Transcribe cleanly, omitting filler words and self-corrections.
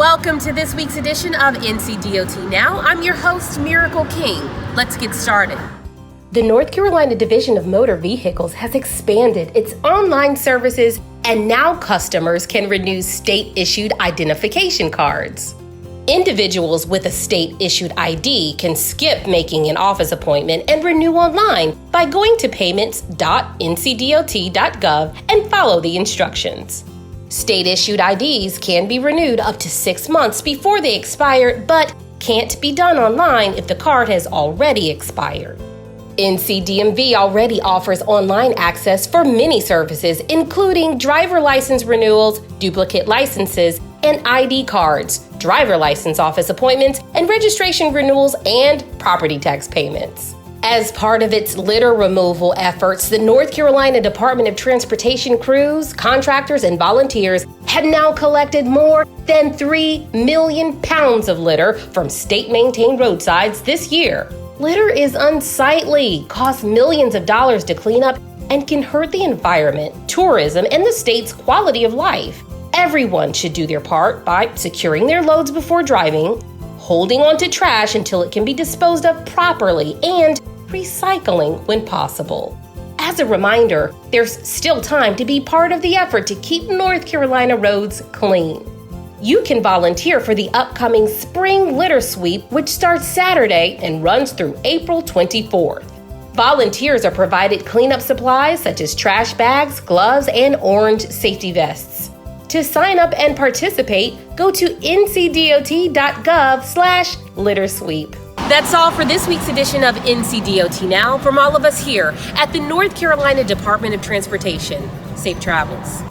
Welcome to this week's edition of NCDOT Now. I'm your host, Miracle King. Let's get started. The North Carolina Division of Motor Vehicles has expanded its online services, and now customers can renew state-issued identification cards. Individuals with a state-issued ID can skip making an office appointment and renew online by going to Payments.NCDOT.gov and follow the instructions. State-issued IDs can be renewed up to 6 months before they expire, but can't be done online if the card has already expired. NCDMV already offers online access for many services, including driver license renewals, duplicate licenses, and ID cards, driver license office appointments, and registration renewals and property tax payments. As part of its litter removal efforts, the North Carolina Department of Transportation crews, contractors, and volunteers have now collected more than 3 million pounds of litter from state-maintained roadsides this year. Litter is unsightly, costs millions of dollars to clean up, and can hurt the environment, tourism, and the state's quality of life. Everyone should do their part by securing their loads before driving, holding onto trash until it can be disposed of properly, and recycling when possible. As a reminder, there's still time to be part of the effort to keep North Carolina roads clean. You can volunteer for the upcoming Spring Litter Sweep, which starts Saturday and runs through April 24th. Volunteers are provided cleanup supplies such as trash bags, gloves, and orange safety vests. To sign up and participate, go to NCDOT.gov/littersweep. That's all for this week's edition of NCDOT Now from all of us here at the North Carolina Department of Transportation. Safe travels.